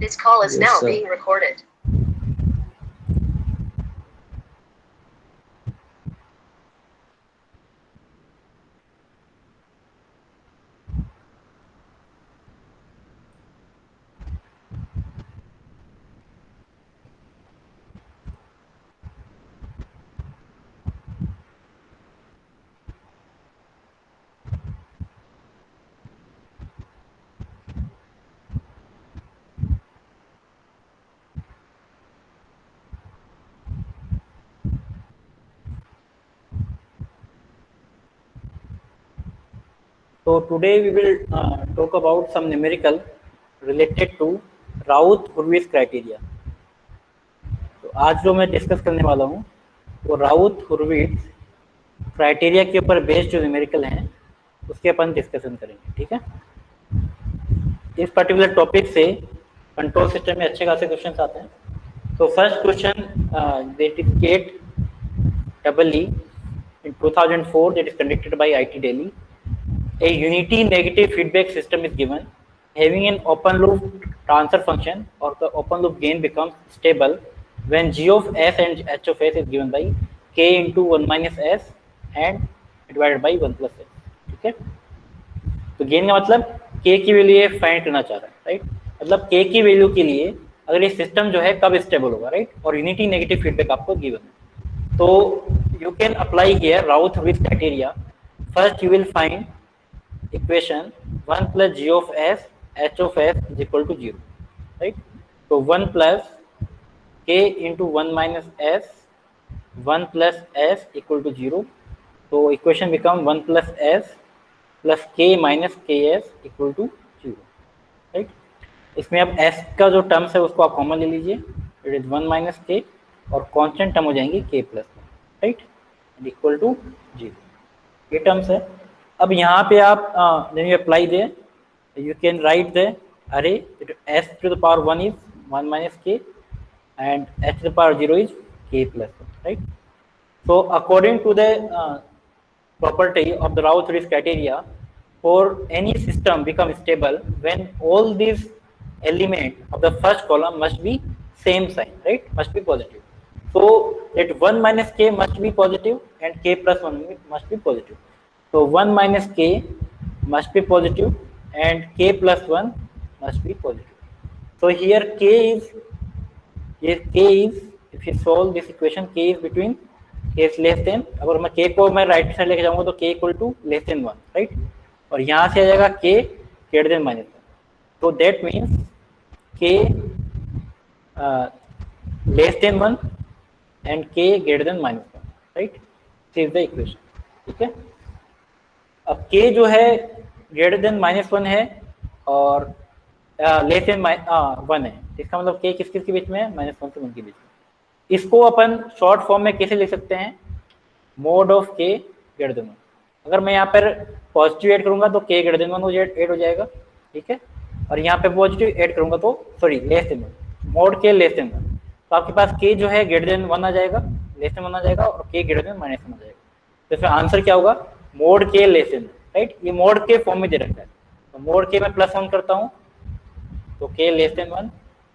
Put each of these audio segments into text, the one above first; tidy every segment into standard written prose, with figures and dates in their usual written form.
This call is Yes, now sir. being recorded. So today we will talk about some numerical related to Raoult-Hurwitz criteria. तो आज जो मैं discuss करने वाला हूँ वो राउथ-हुर्विट्ज क्राइटेरिया के ऊपर बेस्ड जो न्यूमेरिकल हैं उसके अपन डिस्कशन करेंगे, ठीक है। इस पर्टिकुलर टॉपिक से कंट्रोल सिस्टम में अच्छे खासे क्वेश्चन आते हैं। तो first question that is get double E in 2004 that is conducted by IT Delhi. A unity negative feedback system is given having an open loop transfer function, or the open loop gain becomes stable when g of s and h of s is given by k into 1 minus s and divided by 1 plus s, ठीक है। तो gain का मतलब k की value ये find करना चाह रहा है, राइट। मतलब k की वैल्यू के लिए अगर ये सिस्टम जो है कब स्टेबल होगा, राइट, और यूनिटी नेगेटिव फीडबैक आपको गिवन है। तो you can apply here Raoult-Hurwitz criteria. First you will find equation 1 plus g of s h of s is equal to 0, right? So 1 plus k into 1 minus s 1 plus s equal to 0. So equation become 1 plus s plus k minus ks equal to 0, right? इसमें अब s का जो terms है उसको आप common ले लीजिए, it is 1 minus के, और कांस्टेंट टर्म हो जाएंगे k plus 1, right, equal to 0। ये टर्म्स है। अब यहाँ पे आप then you apply the, you can write the array s to the power 1 is 1 minus k and h to the power 0 is k plus 1, right? So according to the property of the Raoult-Hurwitz criteria, for any system become stable when all these element of the first column must be same sign, right, must be positive. So that 1 minus k must be positive and k plus 1 must be positive. So 1 minus k must be positive and k plus 1 must be positive. So here k is, ये k is, if you solve this equation, k is between, k is less than, अगर मैं k को मैं right side लेके जाऊंगा तो k equal to less than 1, right, और यहाँ से आ जाएगा k ग्रेटर देन माइनस 1, तो that means k less than 1 and k greater than minus 1, right, this is the equation, ठीक है। अब k जो है ग्रेटर देन माइनस 1 है और लेस देन 1 है, इसका मतलब k किस किस के बीच में है, माइनस 1 से 1 के बीच में। इसको अपन शॉर्ट फॉर्म में कैसे लिख सकते हैं, mode of k greater than 1। अगर मैं यहाँ पर पॉजिटिव ऐड करूंगा तो k ग्रेटर देन 1 ऐड हो जाएगा, ठीक है, और यहाँ पे पॉजिटिव ऐड करूंगा तो sorry less than 1, mode k less than 1, तो आपके पास k जो है ग्रेटर देन 1 आ जाएगा, लेस देन 1 आ जाएगा, और k ग्रेटर देन माइनस 1 आ जाएगा। तो इसमें आंसर क्या होगा, mode k less than, right, ये मोड के फॉर्म में दे रखा है, तो मोड k में प्लस 1 करता हूँ तो k लेस देन 1,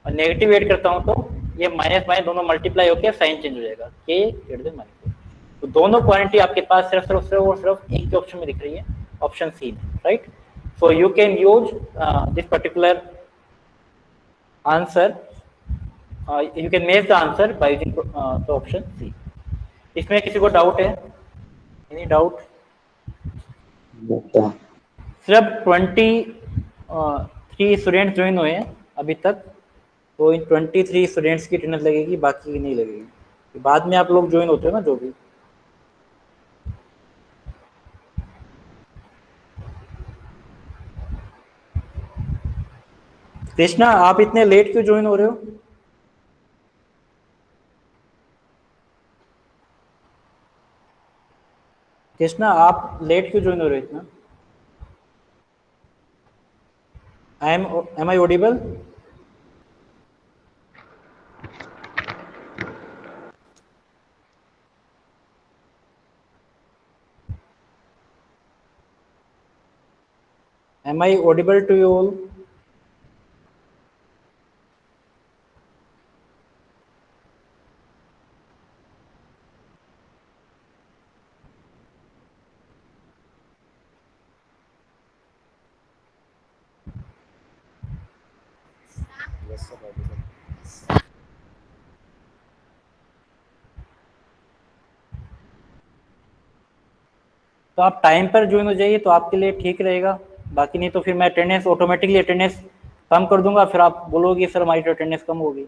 और नेगेटिव ऐड करता हूँ तो ये माइनस माइनस दोनों मल्टीप्लाई होकर साइन चेंज हो जाएगा, k ग्रेटर देन माइनस 1। तो दोनों क्वांटिटी आपके पास सिर्फ एक के ऑप्शन में दिख रही है, ऑप्शन सी में, right. So you can use this particular answer, you can make the answer by using the option C. इसमें किसी को डाउट है, एनी डाउट? सिर्फ 23 स्टूडेंट ज्वाइन हुए हैं अभी तक, तो इन 23 स्टूडेंट्स की अटेंडेंस लगेगी, बाकी की नहीं लगेगी। बाद में आप लोग ज्वाइन होते हो ना जो भी। कृष्णा आप इतने लेट क्यों ज्वाइन हो रहे हो? कृष्णा आप लेट क्यों ज्वाइन हो रहे हो इतना? am I audible? Am I audible to you all? Yes sir Audible. तो आप टाइम पर ज्वाइन हो जाइए तो आपके लिए ठीक रहेगा, बाकी नहीं तो फिर मैं अटेंडेंस ऑटोमेटिकली अटेंडेंस कम कर दूंगा, फिर आप बोलोगे सर हमारी तो अटेंडेंस कम होगी।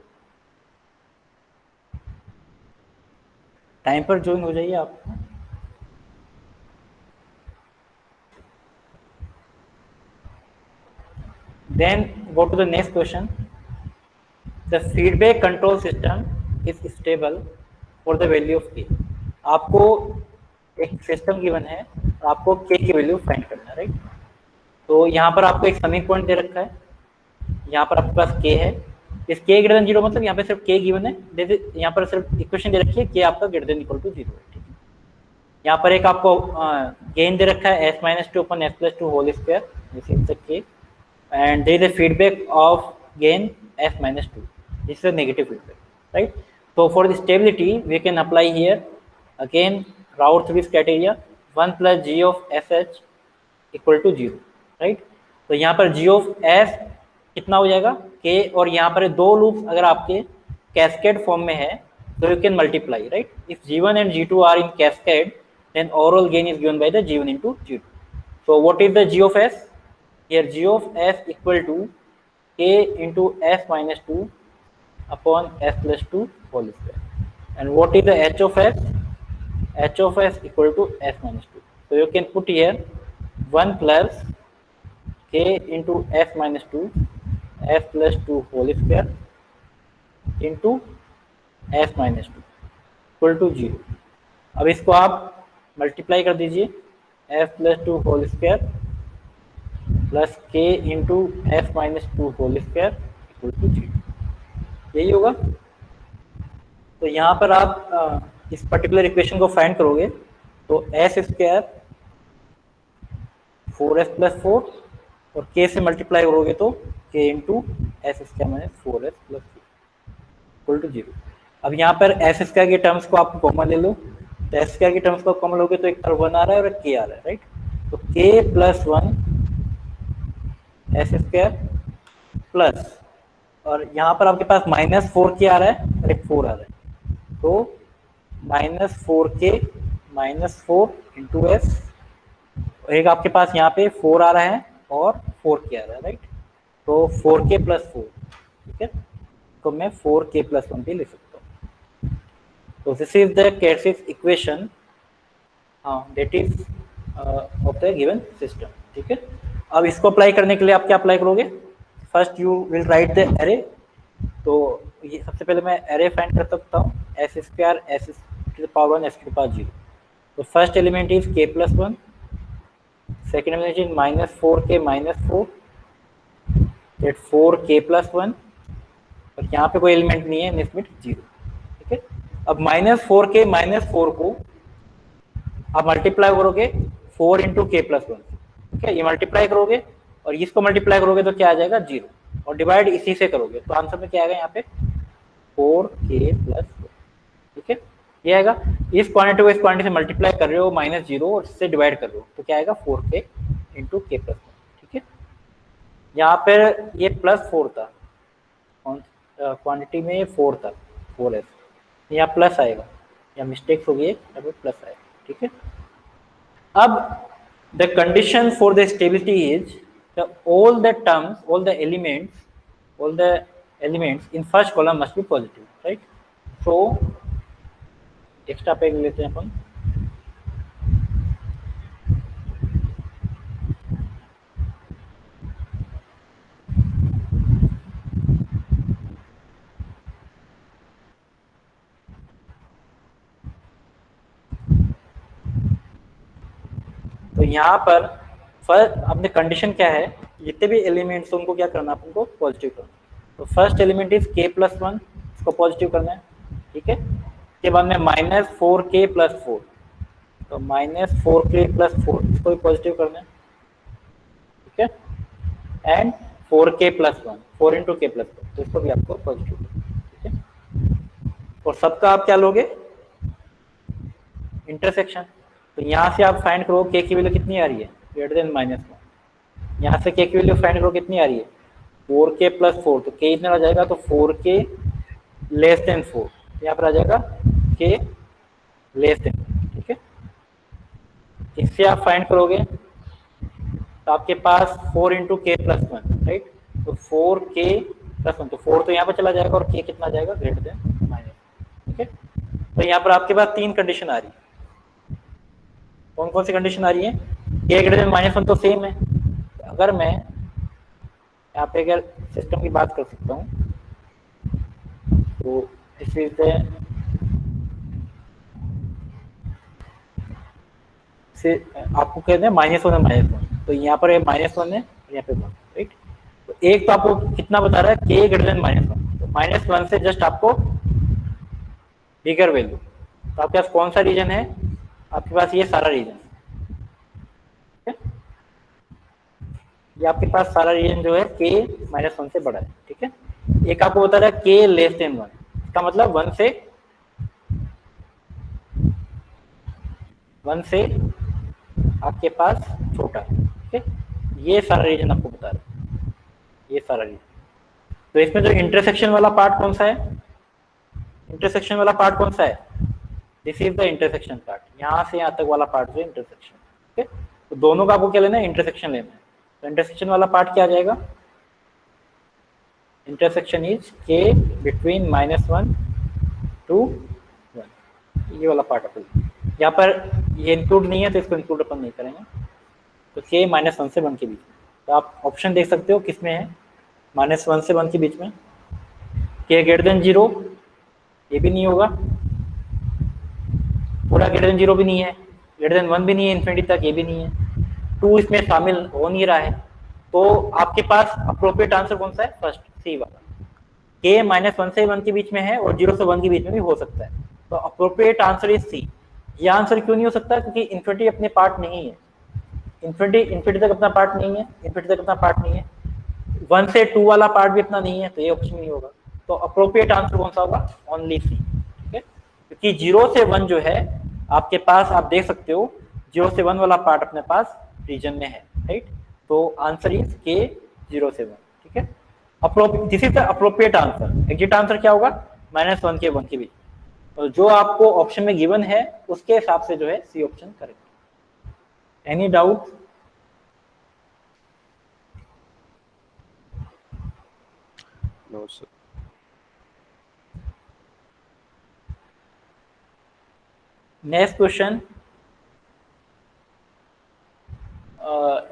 टाइम पर ज्वाइन हो जाइए आप। Then go to the next question. The feedback control system is stable for the value of k. आपको एक सिस्टम गिवन है, आपको के की वैल्यू फाइंड करना है, राइट। तो यहाँ पर आपको एक समिंग पॉइंट दे रखा है, यहाँ पर आपके पास के है, इस के ग्रेटर देन जीरो मतलब यहाँ पे सिर्फ के गिवन है, यहाँ पर सिर्फ इक्वेशन दे रखी है के आपका greater than equal to zero है, ठीक है। यहाँ पर एक आपको गेन दे रखा है s minus two upon s plus two whole square, this is the k, and there is a feedback of gain f minus 2. This is a negative feedback, right? So for the stability we can apply here again Raoult-Thurris criteria 1 plus g of sh equal to 0, right? तो यहाँ पर g of s कितना हो जाएगा k, और यहाँ पर दो लूप्स अगर आपके कैस्केड फॉर्म में है तो you can multiply, right. If g1 and g2 are in cascade then overall gain is given by the g1 into g2. So what is the g of s? Here g of s equal to k into s minus 2 upon s plus 2 whole square. And what is the h of s? H of s equal to s minus 2. So you can put here 1 plus k into s minus 2 s plus 2 whole square into s minus 2 equal to 0. अब इसको आप multiply कर दीजिए, s plus 2 whole square plus k into f minus two whole square equal to 0, यही होगा। तो यहाँ पर आप इस पर्टिकुलर इक्वेशन को फाइंड करोगे तो एस स्क्वायर 4s प्लस 4 और के से मल्टीप्लाई करोगे तो k into s square minus 4s plus 4 equal to 0। अब यहाँ पर एस स्क्वायर के टर्म्स को आप कॉमन ले लो, तो एस स्क्वायर के टर्म्स को कॉमन लोगे तो एक तरफ 1 आ रहा है और एक के आ रहा है, राइट। तो के प्लस 1 एस स्क्वायर प्लस, और यहाँ पर आपके पास माइनस 4k आ रहा है और एक 4 आ रहा है, तो minus 4k minus 4 into S, एक आपके पास यहाँ पे 4 आ रहा है और 4k आ रहा है, राइट। तो 4k प्लस 4, ठीक है, तो मैं 4k प्लस 1 भी लिख सकता हूँ। तो this is the characteristic equation that is of the given system, ठीक है। अब इसको अप्लाई करने के लिए आप क्या अप्लाई करोगे? First you will write the array. तो ये सबसे पहले मैं एरे फाइंड कर सकता हूँ, s square s to the power 1 s to the power 0। तो first element is k plus 1, second element is minus 4k minus 4 that 4k plus 1, और यहाँ पे कोई एलिमेंट नहीं है, निस्बित 0, ठीक है। अब माइनस 4k माइनस 4 को आप मल्टीप्लाई करोगे 4 इंटू के प्लस 1, ठीक है, ये मल्टीप्लाई करोगे और इसको मल्टीप्लाई करोगे तो क्या आ जाएगा 0, और डिवाइड इसी से करोगे तो आंसर में क्या आएगा यहाँ पे 4k प्लस 4, ठीक है, ये आएगा। इस क्वांटिटी को इस क्वांटिटी से मल्टीप्लाई कर रहे हो माइनस 0 और इससे डिवाइड कर रहे हो तो क्या आएगा 4k इंटू के प्लस 1, ठीक है। यहाँ पर ये प्लस 4 था, क्वांटिटी में 4 था 4s, यहाँ प्लस आएगा, यहाँ मिस्टेक्स हो गई, यहाँ पे प्लस आएगा, ठीक है। अब the condition for the stability is all the terms, all the elements in first column must be positive, right? So extra पे लेते हैं अपन, तो यहाँ पर फर्स्ट अपने कंडीशन क्या है, जितने भी एलिमेंट्स उनको क्या करना है, आपको पॉजिटिव करना। तो first element is k plus 1, इसको पॉजिटिव करना है, ठीक है। के बाद में माइनस 4k प्लस 4, तो माइनस 4k प्लस 4 इसको भी पॉजिटिव करना है, ठीक है। एंड 4k प्लस 1 4 इंटू के प्लस 1, तो इसको भी आपको पॉजिटिव करना है, ठीक है। और सबका आप क्या लोगे, इंटरसेक्शन। तो यहाँ से आप फाइंड करो k की वैल्यू कितनी आ रही है, ग्रेटर देन माइनस 1, यहाँ से k की वैल्यू फाइंड करो कितनी आ रही है 4k प्लस 4, तो k इतना आ जाएगा, तो 4k लेस देन 4, यहाँ पर आ जाएगा k लेस देन, ठीक है। इससे आप फाइंड करोगे तो आपके पास 4 इंटू के प्लस वन, राइट। तो 4k प्लस वन, तो 4 तो यहाँ पर चला जाएगा और k कितना आ जाएगा, ग्रेटर देन माइनस, ठीक है। तो यहाँ पर आपके पास 3 कंडीशन आ रही है। कौन कौन सी कंडीशन आ रही है? k greater than minus one तो सेम है। अगर मैं यहाँ पे अगर सिस्टम की बात कर सकता हूँ, तो दिस इज द से आपको कहते हैं -1 है -1, तो यहाँ पर -1 है, यहाँ पे 1, राइट। तो एक तो आपको कितना बता रहा है, k ग्रेटर देन -1, तो -1 से जस्ट आपको बिगर वैल्यू, तो आपके पास कौन सा रीजन है? आपके पास ये सारा रीजन, ठीक है। ये आपके पास सारा रीजन जो है k -1 से बड़ा है, ठीक है। एक आपको बता रहा है k लेस देन 1, इसका मतलब 1 से आपके पास छोटा है, ठीक है। ये सारा रीजन आपको बता रहा है, ये सारा रीजन। तो इसमें जो इंटरसेक्शन वाला पार्ट कौन सा है? इंटरसेक्शन वाला पार्ट कौन सा है? This is the intersection part, यहाँ से यहाँ तक वाला पार्ट जो है इंटरसेक्शन, ठीक है। तो दोनों का आपको क्या लेना है? इंटरसेक्शन लेना है। तो इंटरसेक्शन वाला पार्ट क्या आ जाएगा? Intersection is k between -1 to 1, ये वाला पार्ट अपन, यहाँ पर ये इंक्लूड नहीं है तो इसको इंक्लूड अपन नहीं करेंगे। तो k -1 से 1 के बीच में, तो आप ऑप्शन देख सकते हो किसमें है, -1 से 1 के बीच में। k ग्रेटर देन 0, ये भी नहीं होगा, पूरा ग्रेटर देन 0 भी नहीं है, ग्रेटर देन 1 भी नहीं है, इन्फिनिटी तक ये भी नहीं है, 2 इसमें शामिल हो नहीं रहा है। तो आपके पास अप्रोप्रिएट आंसर कौन सा है? फर्स्ट, सी वाला। k -1 से 1 के बीच में है और 0 से 1 के बीच में भी हो सकता है, तो अप्रोप्रिएट आंसर इज सी। ये आंसर क्यों नहीं हो सकता? क्योंकि इन्फिनिटी अपने पार्ट नहीं है, इन्फिनिटी तक अपना पार्ट नहीं है, इन्फिनिटी तक अपना पार्ट नहीं है, 1 से 2 वाला पार्ट भी अपना नहीं है, तो ये ऑप्शन नहीं होगा। तो अप्रोप्रिएट आंसर कौन सा होगा? ओनली सी, ठीक है। क्योंकि 0 से 1 जो है आपके पास, आप देख सकते हो 0 से 1 वाला पार्ट अपने पास रीजन में है, राइट। तो आंसर इज k 0 से 1, ठीक है। This is the appropriate answer. Exact answer क्या होगा? -1 के 1 के बीच। तो जो आपको ऑप्शन में गिवन है उसके हिसाब से जो है C option correct. Any doubt? No sir. Next question,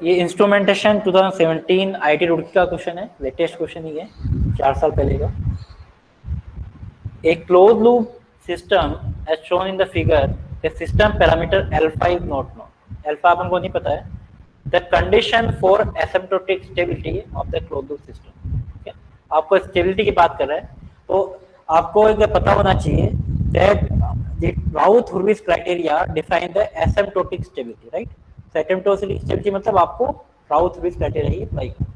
ये इंस्ट्रूमेंटेशन 2017 आईटी रुड़की का क्वेश्चन है, लेटेस्ट क्वेश्चन ही है, 4 साल पहले का। A closed loop system as shown in the figure, the system parameter alpha is not known. Alpha अपन को नहीं पता है। The condition for asymptotic stability of the closed loop system. ठीक है, आपको stability की बात कर रहा है, तो आपको एक पता होना चाहिए that the Raoult-Hurwitz criteria define the asymptotic stability, right? So asymptotic stability मतलब आपको Raoult-Hurwitz criteria ही अप्लाई करना।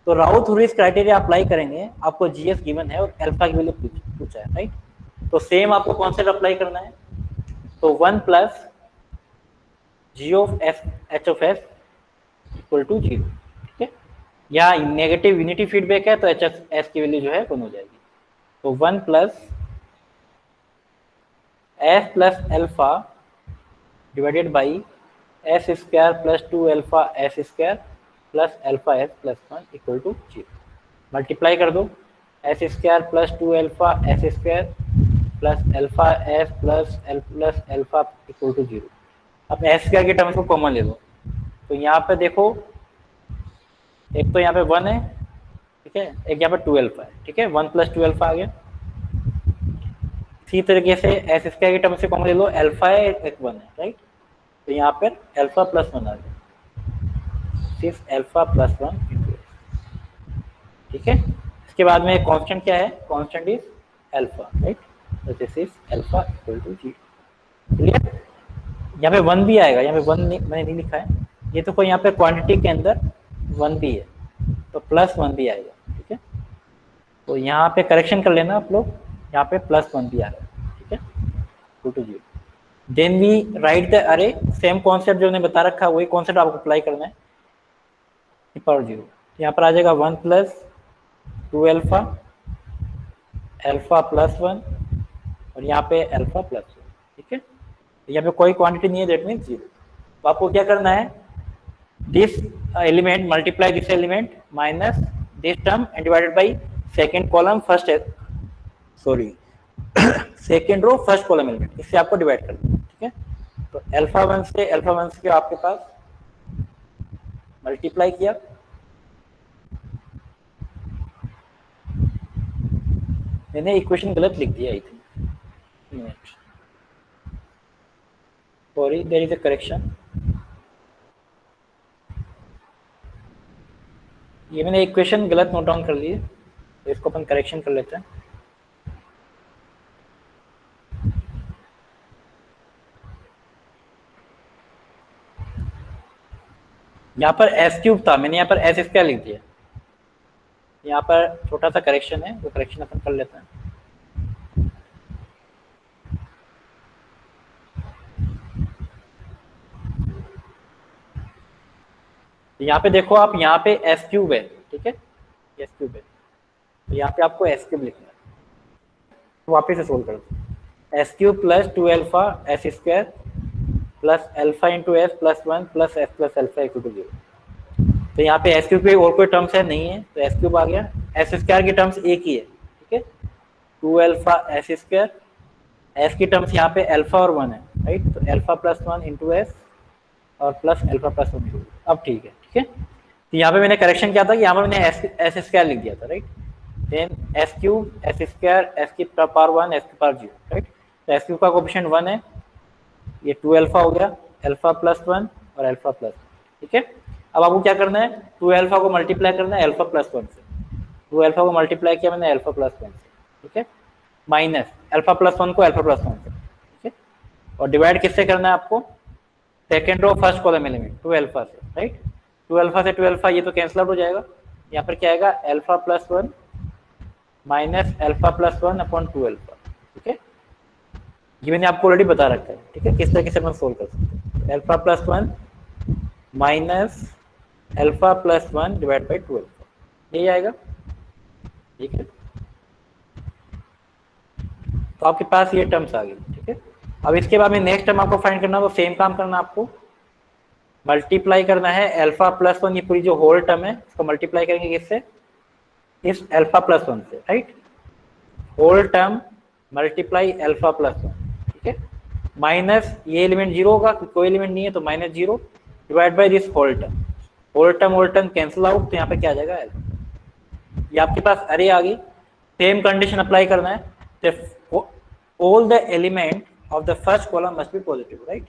तो राउथ-हुर्विट्ज क्राइटेरिया अप्लाई करेंगे, आपको जीएस गिवन है और अल्फा की वैल्यू पूछा है, राइट। तो सेम आपको कॉन्सेप्ट अप्लाई करना है। तो 1 plus G of s H of S equal to 0, ठीक है। या नेगेटिव यूनिटी फीडबैक है तो एच एफ एस की वैल्यू जो है 1 हो जाएगी। तो 1 plus S plus alpha divided by s square plus 2 alpha s square plus alpha s plus 1 equal to 0। Multiply कर दो, s square plus 2 alpha s square plus alpha s plus alpha equal to 0। अब s square के terms को common ले लो, तो यहाँ पे देखो एक तो यहाँ पे 1 है, ठीक है, एक यहाँ पे 2 अल्फा है, ठीक है, 1 प्लस 2 अल्फा आ गया। इसी तरीके से एस स्क्वायर के टर्म्स से कॉमन ले लो, अल्फा है एक 1 है, राइट। तो यहाँ पर अल्फा प्लस 1 आ गया, सिर्फ अल्फा प्लस 1 इंटू, ठीक है। इसके बाद में कांस्टेंट क्या है? Constant is alpha, right. तो this is alpha equal to 0, clear. यहाँ पे 1 भी आएगा, यहाँ पे 1 मैंने नहीं लिखा है, ये तो कोई यहाँ पे क्वांटिटी के अंदर 1 भी है, तो प्लस 1 भी आएगा, ठीक है। तो यहाँ पे करेक्शन कर लेना आप लोग, यहाँ पे प्लस 1 भी आ रहा है, ठीक है, equal to 0। Then we write the array, same concept जो मैंने बता रखा है वही कॉन्सेप्ट आपको अप्लाई करना है, पावर 0। यहाँ पर आ जाएगा 1 प्लस 2 अल्फा, अल्फा प्लस 1 और यहाँ पे अल्फा प्लस 1, ठीक है। यहाँ पे कोई क्वांटिटी नहीं है, दैट मीन्स 0। तो आपको क्या करना है, this element multiply this element minus this term and divided by second column first, sorry second row first column element, इससे आपको डिवाइड करना है, ठीक है। तो अल्फा 1 से आपके पास मल्टीप्लाई किया, मैंने इक्वेशन गलत लिख दिया, I think, sorry there is a correction. ये मैंने इक्वेशन गलत नोट डाउन कर ली है, तो इसको अपन करेक्शन कर लेते हैं। यहाँ पर एस क्यूब था, मैंने यहाँ पर एस स्क्वायर लिख दिया। यहाँ पर छोटा सा करेक्शन है, वो करेक्शन अपन कर लेते हैं। यहाँ पे देखो आप, यहाँ पे एस क्यूब है, ठीक है, एस क्यूब है, तो यहाँ पे आपको एस क्यूब लिखना है। तो वापस से सोल्व कर दो, s cube plus 2 alpha s square plus alpha into s plus 1 plus S plus alpha equal to 0। तो यहाँ पे एस क्यूब के और कोई टर्म्स है नहीं है, तो एस क्यूब आ गया। एस स्क्वायर की टर्म्स एक ही है, ठीक है, 2 अल्फा एस स्क्वायर, एस की टर्म्स यहाँ पे अल्फा और 1 है, राइट, तो अल्फा प्लस 1 इंटू एस और प्लस अल्फा प्लस 1 इंटू, अब ठीक है, ठीक है। तो यहाँ पे मैंने करेक्शन किया था कि यहाँ पर मैंने एस स्क्वायर लिख दिया था, right, then s cube s square s की पावर 1 एस की पावर 0, राइट। तो एस क्यूब का कोएफिशिएंट 1 है, ये 2 अल्फा हो गया, अल्फा प्लस 1 और अल्फा प्लस, ठीक है। अब आपको क्या करना है, 2 अल्फा को मल्टीप्लाई करना है अल्फा प्लस 1 से, 2 अल्फा को मल्टीप्लाई किया मैंने अल्फा प्लस 1 से, ठीक है, माइनस अल्फा प्लस 1 को अल्फा प्लस 1 से, ठीक है, और डिवाइड किससे करना है आपको, second row first column element 2 alpha से, राइट। 2 अल्फा से 2 अल्फा ये तो कैंसिल आउट हो जाएगा, यहाँ पर क्या आएगा, alpha plus 1 minus alpha plus 1 upon 2 alpha, ठीक है। ये मैंने आपको ऑलरेडी बता रखा है, ठीक है, किस तरीके से हम सोल्व कर सकते हैं। Alpha plus 1 minus alpha plus 1 divide by 2 alpha, यही आएगा, ठीक है। तो आपके पास ये टर्म्स आ गई, ठीक है। अब इसके बाद में नेक्स्ट टर्म आपको फाइंड करना है, तो सेम काम करना, आपको मल्टीप्लाई करना है अल्फा प्लस 1, ये पूरी जो होल टर्म है इसको मल्टीप्लाई करेंगे किससे, इस अल्फा प्लस 1 से, right, whole term multiply alpha plus 1, ठीक है, माइनस ये एलिमेंट 0 होगा, कोई एलिमेंट नहीं है तो minus 0 divide by this whole term cancel out, तो यहाँ पे क्या आ जाएगा, अल्फा। ये आपके पास अरे आ गई। सेम कंडीशन अप्लाई करना है, तो all the element of the first column must be positive, right.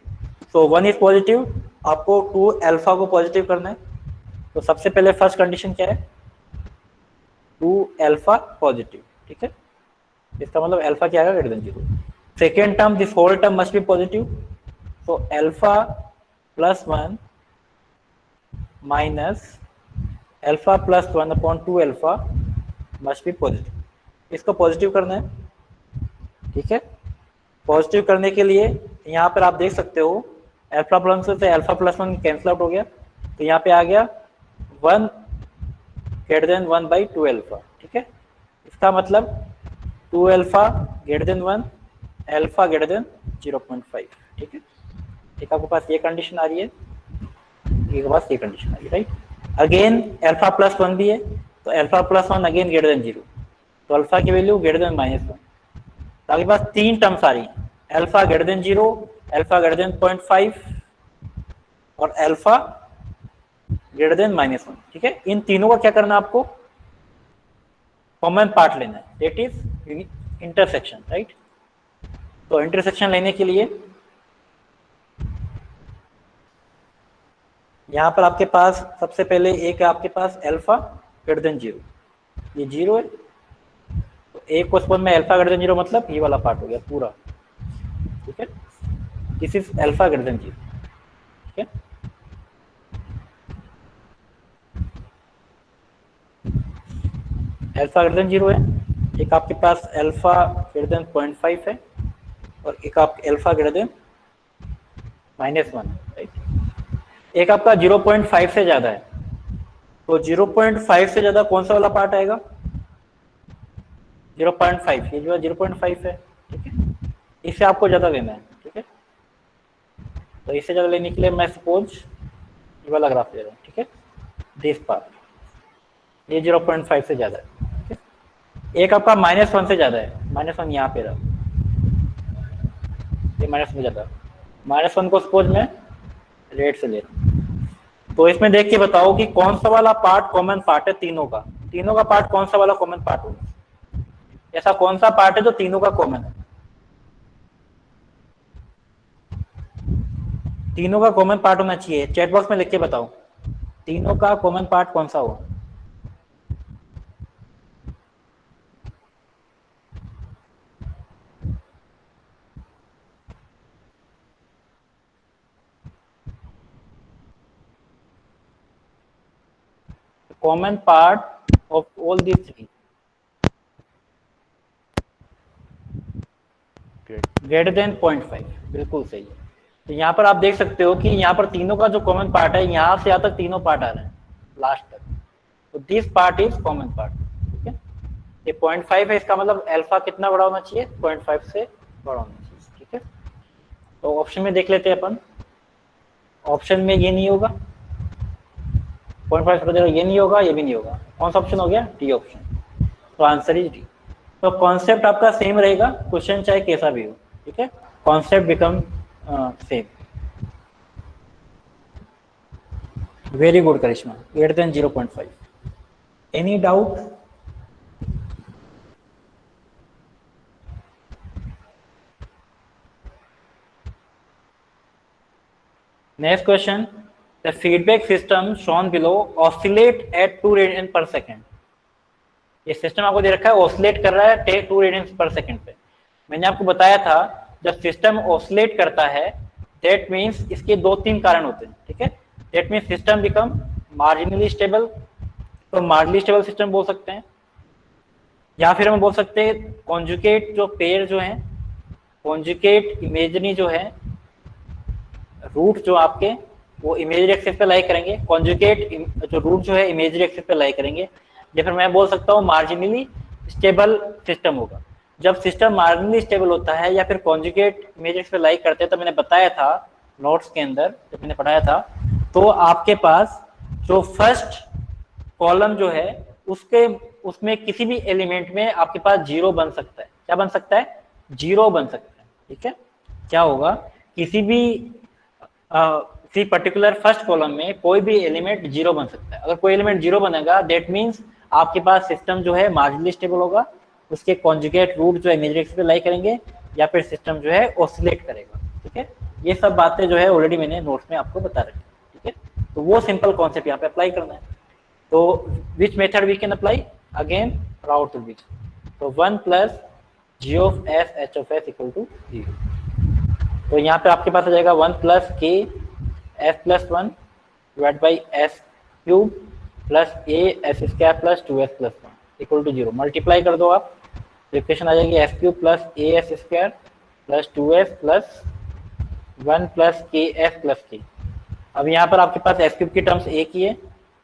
So 1 is positive, आपको 2 अल्फा को पॉजिटिव करना है, तो सबसे पहले फर्स्ट कंडीशन क्या है, 2 अल्फा पॉजिटिव, ठीक है, इसका मतलब अल्फा क्या आएगा, greater than 0। Second term, this whole term must be positive, तो alpha plus 1 minus alpha plus 1 upon 2 alpha must be positive, इसको पॉजिटिव करना है, ठीक है। पॉजिटिव करने के लिए यहाँ पर आप देख सकते हो, अल्फा प्लस से अल्फा प्लस 1 कैंसिल आउट हो गया, तो यहाँ पे आ गया 1 ग्रेटर देन 1 बाई 2 अल्फा, ठीक है। इसका मतलब 2 alpha greater than 1 alpha greater than 0.5, ठीक है। एक आपके पास ये कंडीशन आ रही है, एक पास ये कंडीशन आ रही है, राइट। अगेन अल्फा प्लस 1 भी है, तो alpha plus 1 again greater than 0, तो अल्फा की वैल्यू ग्रेटर देन -1। तो आपके पास 3 टर्म्स आ रही हैं, alpha greater than 0, alpha greater than 0.5 और अल्फा ग्रेटर देन -1, ठीक है। इन तीनों का क्या करना है, आपको कॉमन पार्ट लेना है, दैट इज इंटरसेक्शन, राइट। तो इंटरसेक्शन लेने के लिए यहाँ पर आपके पास सबसे पहले एक है आपके पास अल्फा ग्रेटर देन 0, ये 0 है, तो एक को सपोज में अल्फा ग्रेटर देन 0 मतलब ये वाला पार्ट हो गया पूरा, ठीक है, this is alpha greater than 0, ठीक है। अल्फा ग्रेटर देन 0 है, एक आपके पास अल्फा ग्रेटर देन 0.5 है और एक आपके अल्फा ग्रेटर देन -1 है, राइट। एक आपका 0.5 से ज्यादा है, तो 0.5 से ज्यादा कौन सा वाला पार्ट आएगा, 0.5, ये जो है 0.5 है, ठीक है। इससे आपको ज़्यादा लेना है, ठीक है। तो इससे ज़्यादा लेने के लिए मैं सपोज ये वाला ग्राफ ले रहा हूँ, ठीक है। दिस पार्ट ये 0.5 से ज़्यादा है, ठीक है। एक आपका -1 से ज़्यादा है, -1 यहाँ पे रहा, ये -1 से ज़्यादा, -1 को सपोज मैं रेड से ले रहा हूँ। तो इसमें देख के बताओ कि कौन सा वाला पार्ट कॉमन पार्ट है तीनों का पार्ट कौन सा वाला कॉमन पार्ट होगा, ऐसा कौन सा पार्ट है जो तीनों का कॉमन है। तीनों का कॉमन पार्ट होना चाहिए, चैट बॉक्स में लिख के बताओ तीनों का कॉमन पार्ट कौन सा होगा। Common part of all these three greater than 0.5, बिल्कुल सही है। तो यहाँ पर आप देख सकते हो कि यहाँ पर तीनों का जो कॉमन पार्ट है, यहाँ से यहाँ तक तीनों पार्ट आ रहे हैं लास्ट तक, तो this part is common part, ठीक है। ये 0.5 है, इसका मतलब अल्फा कितना बड़ा होना चाहिए, 0.5 से बड़ा होना चाहिए, ठीक है। तो ऑप्शन में देख लेते हैं अपन, ऑप्शन में ये नहीं होगा, 0.5 से ये नहीं होगा, ये भी नहीं होगा, कौन सा ऑप्शन हो गया, डी ऑप्शन। तो आंसर इज डी। तो कॉन्सेप्ट आपका सेम रहेगा, क्वेश्चन चाहे कैसा भी हो, ठीक है, concept become same. Very good Karishma, greater than 0.5। Any doubt? Next question, the feedback system shown below oscillate at 2 radian per second. ये सिस्टम आपको दे रखा है ऑसिलेट कर रहा है 2 रेडियन पर सेकेंड पे। मैंने आपको बताया था जब सिस्टम ऑसिलेट करता है दैट मीन्स इसके 2-3 कारण होते हैं, ठीक है। That means system become marginally stable, तो मार्जिनली स्टेबल सिस्टम बोल सकते हैं, या फिर हम बोल सकते हैं कॉन्जुगेट जो पेयर जो है, कॉन्जुगेट इमेजरी जो है, रूट जो आपके वो इमेजरी एक्सिस पे लाई करेंगे, कॉन्जुगेट जो रूट जो है इमेजरी एक्सिस पे लाई करेंगे, या फिर मैं बोल सकता हूँ मार्जिनली स्टेबल सिस्टम होगा। जब सिस्टम मार्जिनली स्टेबल होता है या फिर कॉन्जुगेट इमेजरी एक्सिस पे लाई करते हैं, तो मैंने बताया था नोट्स के अंदर जब मैंने पढ़ाया था, तो आपके पास जो फर्स्ट कॉलम जो है उसमें किसी भी एलिमेंट में आपके पास 0 बन सकता है। क्या बन सकता है, 0 बन सकता है, ठीक है। क्या होगा, किसी भी किसी पर्टिकुलर फर्स्ट कॉलम में कोई भी एलिमेंट 0 बन सकता है। अगर कोई एलिमेंट 0 बनेगा दैट मीन्स आपके पास सिस्टम जो है मार्जिनली स्टेबल होगा, उसके कॉन्जुगेट रूट जो है इमेजरी एक्सिस पे लाई करेंगे, या फिर सिस्टम जो है ऑसिलेट करेगा, ठीक है। ये सब बातें जो है ऑलरेडी मैंने नोट्स में आपको बता रखी है, ठीक है। तो वो सिंपल कॉन्सेप्ट यहाँ पे अप्लाई करना है। तो which method we can apply, again Routh to which, तो 1 plus g of s h of s equal to 0। तो यहाँ पे आपके पास आ जाएगा 1 plus k s plus 1 divide by s cube plus a s square plus 2s plus 1 equal to 0। Multiply कर दो आप, तो इक्वेशन आ जाएगी s cube plus a s square plus 2s plus 1 plus k s plus k। अब यहाँ पर आपके पास s क्यूब की टर्म्स एक ही है,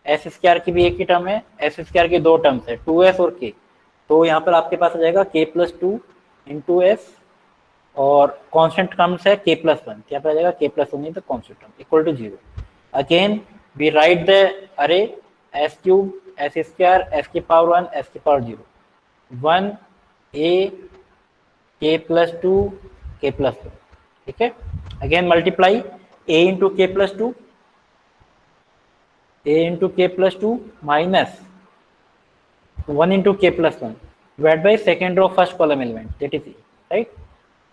एस स्क्वायर की भी एक ही टर्म है, एस स्क्वायर की 2 टर्म्स है 2s और k। तो यहाँ पर आपके पास आ जाएगा k प्लस 2 इंटू एस, और कांस्टेंट टर्म्स है k प्लस 1, यहाँ पर आ जाएगा k plus 1 in the constant term equal to 0। Again we write the array s cube s square s की पावर 1 एस की power 0 1 a k plus 2 k plus 1, ठीक है। Again multiply a into k plus 2 a into k plus 2 minus 1 into k plus 1 divide by second row first column element that is right.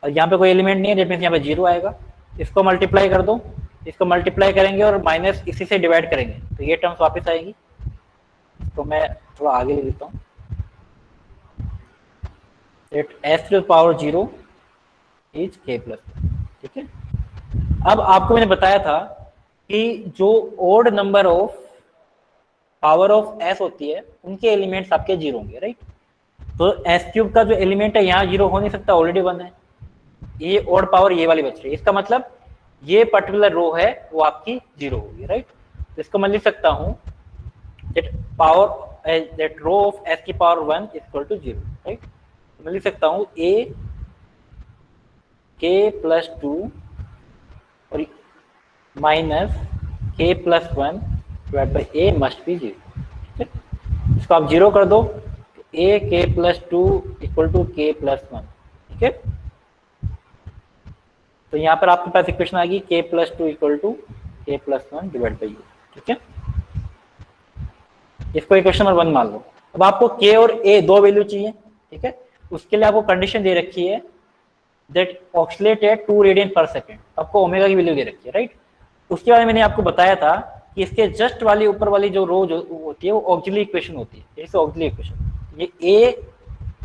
और यहाँ पे कोई element नहीं है, that means यहाँ पे 0 आएगा। इसको मल्टीप्लाई कर दो, इसको मल्टीप्लाई करेंगे और माइनस इसी से डिवाइड करेंगे, तो ये टर्म्स वापस आएगी। तो मैं थोड़ा आगे ले लेता हूँ, that s to the power 0 is k plus 1, ठीक है। अब आपको मैंने बताया था कि जो odd number of power of s होती है उनके एलिमेंट्स आपके 0 होंगे, राइट। तो s क्यूब का जो एलिमेंट है यहाँ 0 हो नहीं सकता, ऑलरेडी 1 है, ये ओड पावर ये वाली बच रही है, इसका मतलब ये पर्टिकुलर रो है वो आपकी 0 होगी, राइट। तो इसको मैं लिख सकता हूँ that power that row of s की पावर 1 इक्वल टू 0, राइट। तो मैं लिख सकता हूँ a k प्लस 2 और minus k plus 1 divide by a must be 0। ठीक है, इसको आप 0 कर दो, a k plus 2 equal to k plus 1। ठीक है, तो यहाँ पर आपके पास इक्वेशन आ गई k plus 2 equal to k plus 1 divide by a। ठीक है, इसको इक्वेशन नंबर 1 मान लो। अब आपको k और a दो वैल्यू चाहिए। ठीक है, उसके लिए आपको कंडीशन दे रखी है that oxalate eight 2 radian per second, आपको ओमेगा की वैल्यू दे रखी है, राइट। उसके बाद मैंने आपको बताया था कि इसके जस्ट वाली ऊपर वाली जो रो जो होती है वो ऑक्सिलरी इक्वेशन होती है। जैसे ऑक्सिलरी इक्वेशन ये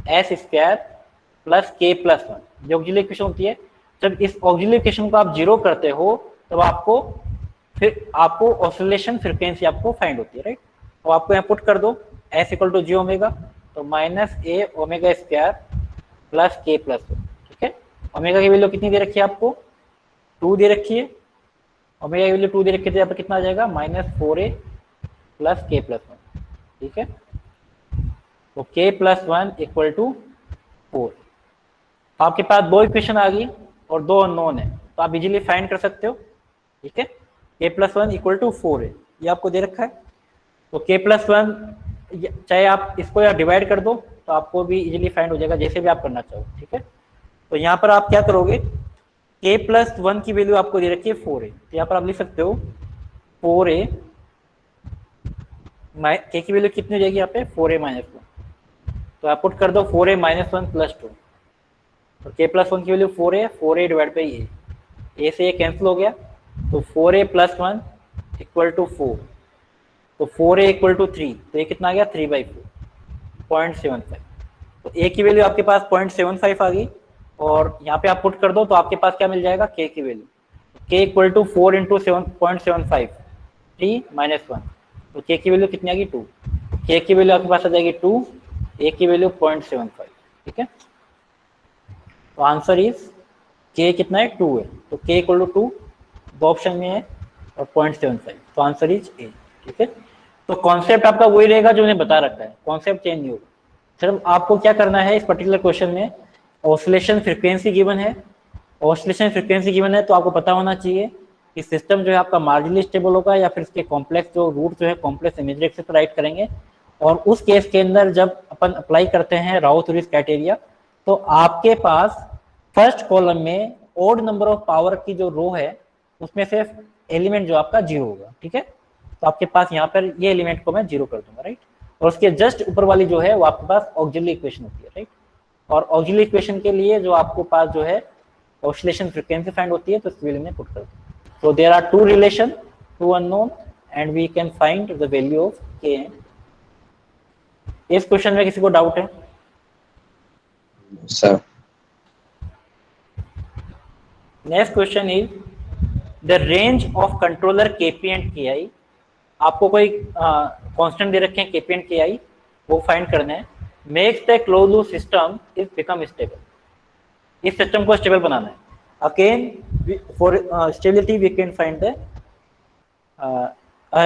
a s square plus k plus 1 जो ऑक्सिलरी इक्वेशन होती है। जब इस ऑक्सिलरी इक्वेशन को आप जीरो करते हो तब आपको ऑसिलेशन फ्रीक्वेंसी आपको फाइंड होती है, राइट। तो आपको यहाँ पुट कर दो s equal to j omega, तो minus a omega square plus k plus 1। ठीक है, ओमेगा की वैल्यू कितनी दे रखी है आपको, 2 दे रखी है। ओमेगा की वैल्यू 2 दे रखी है तो यहाँ पर कितना आ जाएगा minus 4a plus k plus 1। ठीक है, तो k प्लस 1 इक्वल टू 4। आपके पास दो इक्वेशन आ गई और दो अननोन है, तो आप इजीली फाइंड कर सकते हो। ठीक है, k प्लस 1 इक्वल टू 4 है, ये आपको दे रखा है। तो k प्लस 1 चाहे आप इसको या डिवाइड कर दो तो आपको भी इजीली फाइंड हो जाएगा, जैसे भी आप करना चाहो। ठीक है, तो यहाँ पर आप क्या करोगे, k प्लस 1 की वैल्यू आपको दे रखी है 4a, तो यहाँ पर आप लिख सकते हो 4a, k की वैल्यू कितनी हो जाएगी यहाँ पे 4a माइनस 1, तो आप पुट कर दो 4a माइनस 1 प्लस 2, और k प्लस 1 की value 4a divide by a से ये कैंसिल हो गया, तो 4a प्लस 1 इक्वल टू 4, तो 4a इक्वल टू 3, तो ये कितना आ गया 3/4 0.75। तो a की वैल्यू आपके पास 0.75 आ गई, और यहाँ पे आप पुट कर दो तो आपके पास क्या मिल जाएगा k की value, k equal to 4 into 0.75 3 minus 1, तो k की वैल्यू कितनी आ गई 2, k की वैल्यू आपके पास आ जाएगी 2, a की वैल्यू 0.75। ठीक है, तो आंसर इज k कितना है 2 है, तो k इक्वल टू 2 दो ऑप्शन में है और 0.75, तो आंसर इज a। ठीक है, तो कॉन्सेप्ट आपका वही रहेगा जो मैंने बता रखा है, कॉन्सेप्ट चेंज नहीं होगा। सिर्फ आपको क्या करना है, इस पर्टिकुलर क्वेश्चन में ऑसिलेशन फ्रीक्वेंसी गिवन है, ऑसिलेशन फ्रीक्वेंसी गिवन है तो आपको पता होना चाहिए कि सिस्टम जो है आपका मार्जिनली स्टेबल होगा या फिर इसके कॉम्प्लेक्स जो रूट जो है कॉम्प्लेक्स इमेजरी एक्सिस पर राइट करेंगे। और उस केस के अंदर जब अपन अप्लाई करते हैं राउथ-हुर्वित्ज़ क्राइटेरिया, तो आपके पास फर्स्ट कॉलम में ओड नंबर ऑफ पावर की जो रो है उसमें से एलिमेंट जो आपका 0 होगा। ठीक है, तो आपके पास यहाँ पर ये एलिमेंट को मैं 0 कर दूंगा, राइट। और उसके जस्ट ऊपर वाली जो है वो आपके पास ऑक्सिलरी इक्वेशन होती है, राइट। और ऑक्सिलरी इक्वेशन के लिए जो आपको पास जो है ऑसिलेशन फ्रीक्वेंसी फाइंड होती है, तो इस वैल्यू में पुट कर दो। So there are two relation, two unknown, and we can find the value of k. इस क्वेश्चन में किसी को डाउट है? Sir next question is the range of controller kp and ki। आपको कोई कांस्टेंट दे रखे हैं kp एंड ki, वो फाइंड करना है। Makes the close loop system is become stable, इस सिस्टम को स्टेबल बनाना है। Again, for stability we can find the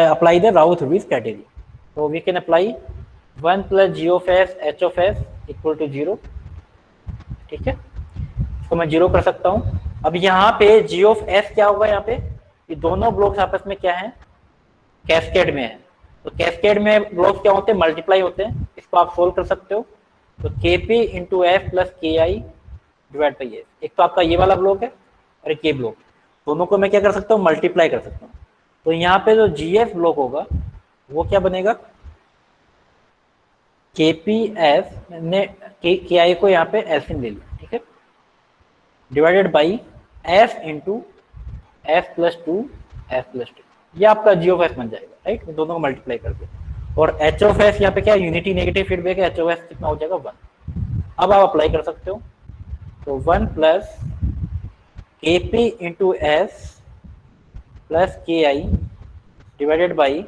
apply the Raoult-Hurwitz criteria. So we can apply 1 plus g of s h of s equal to 0। ठीक है, इसको मैं 0 कर सकता हूँ। अब यहाँ पे g of s क्या होगा, यहाँ पे ये दोनों ब्लॉक्स आपस में क्या है, कैस्केड में है। तो कैस्केड में ब्लॉक्स क्या होते हैं, मल्टीप्लाई होते हैं। इसको आप सोल्व कर सकते हो, तो kp into f plus ki divide by S. एक तो आपका ये वाला ब्लॉक है और एक ये ब्लॉक, दोनों को मैं क्या कर सकता हूँ, मल्टीप्लाई कर सकता हूँ। तो यहाँ पे जो जीएफ ब्लॉक होगा वो क्या बनेगा, KPF ने KI को यहाँ पे एल्सियम ले लिया, ठीक है, divided by F into F plus 2 F plus 2, ये आपका जी ऑफ एस बन जाएगा, राइट। दोनों को मल्टीप्लाई करके। और एच ऑफ एस यहाँ पे क्या यूनिटी नेगेटिव फीडबैक है, एच ऑफ एस कितना हो जाएगा 1। अब आप अप्लाई कर सकते हो, तो 1 plus KP into s plus KI divided by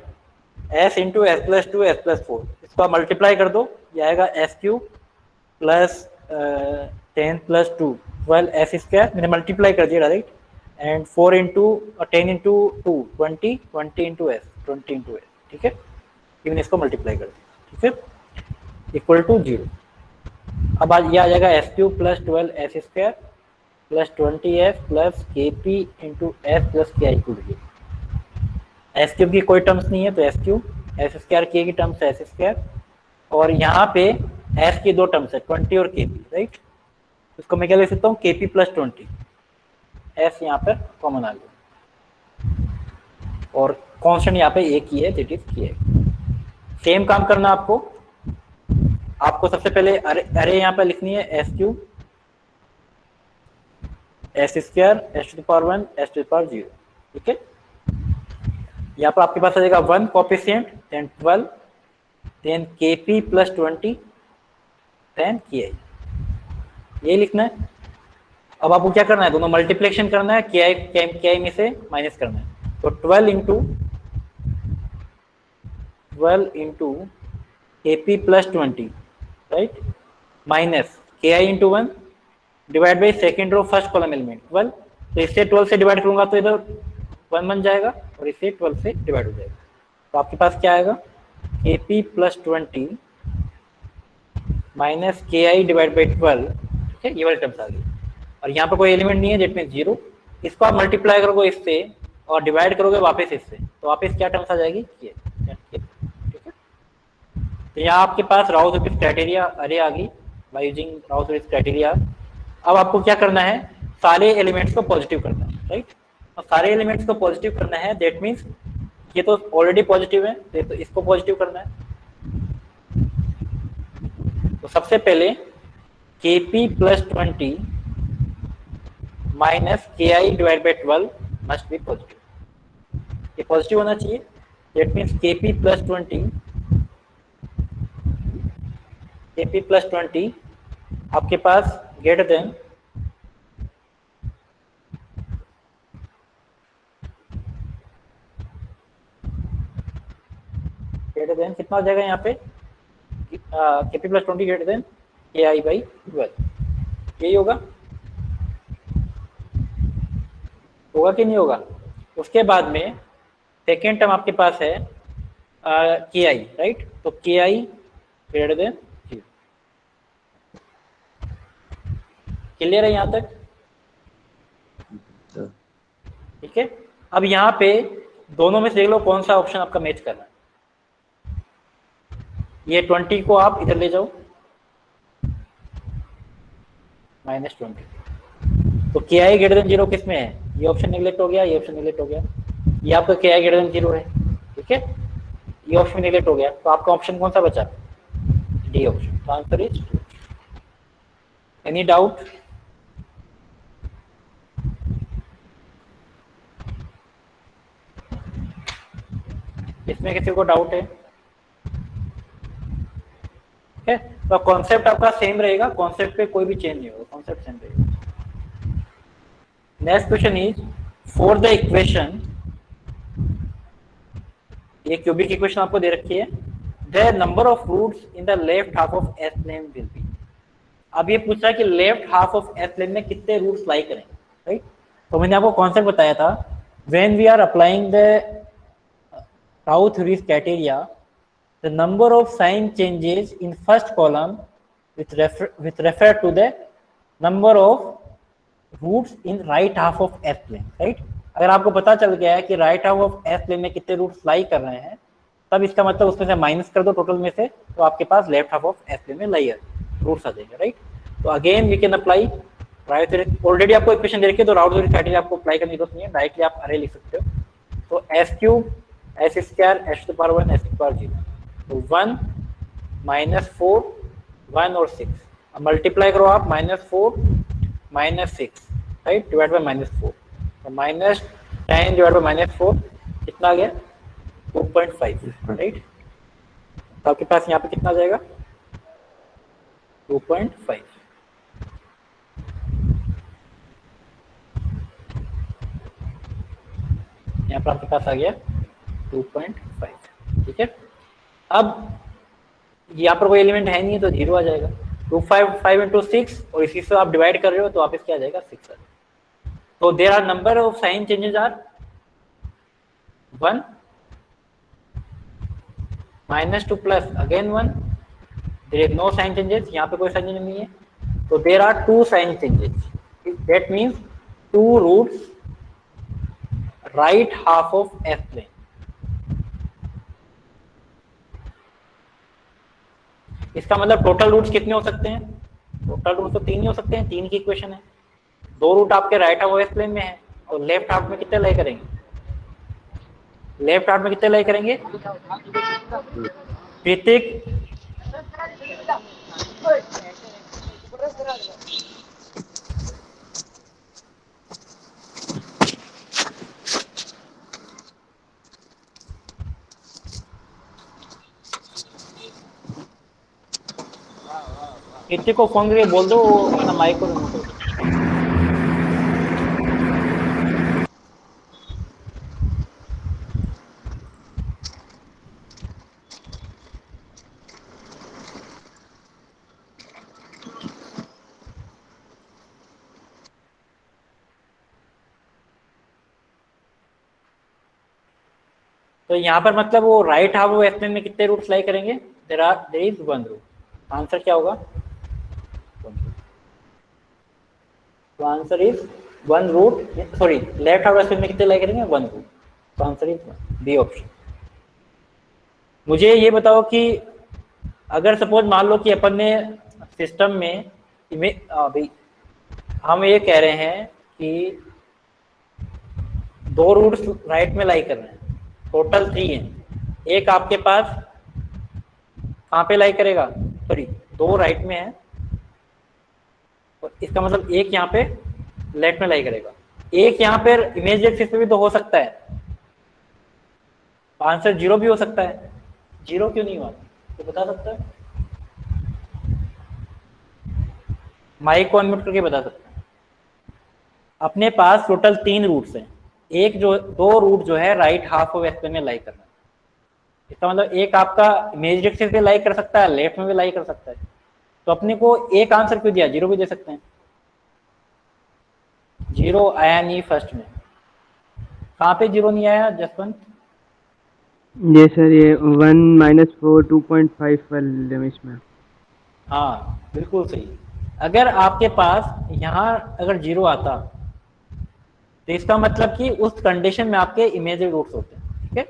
S into s plus 2 S plus 4, इसको आप मल्टीप्लाई कर दो, ये आएगा S Q plus 10 plus 2 12 S square, मैंने मल्टीप्लाई कर दिया direct, and 4 into 10 into 2 20 20 into S 20 into S, ठीक है, इवन इसको मल्टीप्लाई कर दिया, ठीक है, इक्वल टू 0। अब आज ये आ जाएगा S cube plus 12 S square plus 20 S plus के पी इंटू एस प्लस के आई क्यूब। एस क्यूब की कोई टर्म्स नहीं है तो एस क्यूब, एस स्क्वायर के की टर्म्स है एस स्क्वायर, और यहाँ पे एस की दो टर्म्स है 20 और के पी, राइट। इसको मैं क्या लिख सकता हूँ, के पी प्लस 20, एस यहाँ पर कॉमन आ गया और कांस्टेंट यहाँ पे एक ही है, दैट इज के। सेम काम करना आपको सबसे पहले अरे यहाँ पे लिखनी है s cube s square s to the power 1 s to the power 0, ठीक है। यहाँ पर आपके पास आ जाएगा 1 कोएफिशिएंट, देन 12, देन के पी प्लस 20, देन के आई, ये लिखना है। अब आपको क्या करना है, दोनों मल्टीप्लिकेशन करना है, के आई में से माइनस करना है। तो 12 इंटू के P plus 20, right, minus k I into 1 divide by second row first column element 12। तो इससे 12 से डिवाइड करूंगा तो इधर 1 बन जाएगा और इससे 12 से डिवाइड हो जाएगा। तो आपके पास क्या आएगा, के P plus 20 minus k I divide by 12, ठीक है, ये वाली टर्म्स आ गई। और यहाँ पर कोई एलिमेंट नहीं है, जेट में 0। इसको आप मल्टीप्लाई करोगे इससे और डिवाइड करोगे वापस इससे, तो वापस क्या टर्म्स आ जाएगी, ठीक है। तो यहाँ आपके पास राउथ-हर्विट्ज़ क्राइटेरिया अरे आ गई बाय यूजिंग राउथ-हर्विट्ज़ क्राइटेरिया। अब आपको क्या करना है, सारे एलिमेंट्स को पॉजिटिव करना है, राइट। और सारे एलिमेंट्स को पॉजिटिव करना है, दैट मीन्स ये तो ऑलरेडी पॉजिटिव है तो इसको पॉजिटिव करना है। तो सबसे पहले के P plus 20 minus k I divide by 12 must be positive, ये पॉजिटिव होना चाहिए। दैट मीन्स के पी प्लस 20 आपके पास ग्रेटर देन कितना हो जाएगा यहाँ पे, के पी प्लस 20 ग्रेटर देन के आई बाई 12, यही होगा कि नहीं होगा। उसके बाद में सेकेंड टर्म आपके पास है के आई, राइट। तो के आई ग्रेटर देन 0, क्लियर है यहाँ तक, ठीक है। अब यहाँ पे दोनों में से देख लो कौन सा ऑप्शन आपका मैच कर रहा है। ये 20 को आप इधर ले जाओ, -20, तो के आई ग्रेटर देन 0 किस में है, ये ऑप्शन नेगलेक्ट हो गया, ये ऑप्शन नेगलेक्ट हो गया, ये आपका के आई ग्रेटर देन 0 है, ठीक है, ये ऑप्शन नेगलेक्ट हो गया। तो आपका ऑप्शन कौन सा बचा, डी ऑप्शन। तो आंसर इज एनी डाउट, इसमें किसी को डाउट है, ठीक है। तो कॉन्सेप्ट आपका सेम रहेगा, कॉन्सेप्ट पे कोई भी चेंज नहीं होगा, कॉन्सेप्ट सेम रहेगा। Next question is for the equation, ये क्यूबिक इक्वेशन आपको दे रखी है, the number of roots in the left half of s plane will be. अब ये पूछ रहा है कि left half of s plane में कितने रूट्स लाई करें, राइट। तो मैंने आपको कॉन्सेप्ट बताया था, when we are applying the Routh Hurwitz criteria, the number of sign changes in first column with refer to the number of roots in right half of S plane, right? अगर आपको पता चल गया है कि right half of s plane में कितने roots लाई कर रहे हैं, तब इसका मतलब उसमें से माइनस कर दो टोटल में से, तो आपके पास left half of s plane में लाई रूट्स आ जाएंगे, राइट। तो again we can apply Routh Hurwitz, already आपको इक्वेशन दे रखी है तो राउथ-हर्विट्ज़ क्राइटेरिया आपको अप्लाई करने की जरूरत नहीं है, डायरेक्टली आप अरे लिख सकते हो। तो s cube s square s to the power 1 s to the power 0, तो 1 -4 1 और 6, अब मल्टीप्लाई करो आप, -4 -6, राइट, डिवाइड बाय -4, तो -10 डिवाइड बाय -4 कितना आ गया, 2.5, राइट। तो आपके पास यहाँ पे कितना आ जाएगा, 2.5। यहाँ पर आपके पास आ गया 2.5, ठीक है। अब यहाँ पर कोई एलिमेंट है नहीं है तो 0 आ जाएगा, 5 इंटू 6 और इसी से आप डिवाइड कर रहे हो तो वापस क्या आ जाएगा, 6 आ जाएगा। तो there are number of sign changes are 1 -2 plus again 1 there is no sign changes, यहाँ पे कोई साइन चेंज नहीं है, तो there are two sign changes, that means two roots right half of f plane. इसका मतलब टोटल रूट्स कितने हो सकते हैं? टोटल रूट तो 3 ही हो सकते हैं, 3 की इक्वेशन है। 2 रूट आपके right half of f plane में है और लेफ्ट हाफ में कितने लाई करेंगे? लेफ्ट हाफ में कितने लाई करेंगे? प्रत्येक कितने को फोन करके बोल दो अपना माइक को रिमूव कर दो। तो यहाँ पर मतलब वो राइट हाफ ऑफ एफ में कितने रूट्स लाई करेंगे? There is one root. Answer क्या होगा? तो answer is one root, sorry left half of f में कितने लाई करेंगे? One root. तो आंसर इज बी ऑप्शन। मुझे ये बताओ कि अगर सपोज मान लो कि अपन ने सिस्टम में भाई हम ये कह रहे हैं कि 2 रूट्स राइट में लाई कर रहे हैं, टोटल 3 है। एक आपके पास कहाँ पे लाई करेगा? सॉरी 2 राइट में है और इसका मतलब एक यहाँ पे लेफ्ट में लाई करेगा, एक यहाँ पे इमेज एक्सिस पे भी तो हो सकता है। आंसर 0 भी हो सकता है। 0 क्यों नहीं हुआ तो बता सकता है? माइक को अनम्यूट करके बता सकता है। अपने पास टोटल 3 रूट्स हैं, एक जो 2 रूट जो है राइट हाफ ऑफ एफ में लाई कर रहा है। इसका मतलब एक आपका इमेज एक्सिस पे लाई कर सकता है, लेफ्ट में भी लाई कर सकता है। तो अपने को एक आंसर क्यों दिया? 0 भी दे सकते हैं। 0 आया नहीं फर्स्ट में। कहाँ पे 0 नहीं आया जसवंत? ये सर ये 1 - 4 2.5 वाले में। हाँ बिल्कुल सही। अगर आपके पास यहाँ अगर 0 आता तो इसका मतलब कि उस कंडीशन में आपके इमेजिनरी रूट्स होते हैं। ठीक है,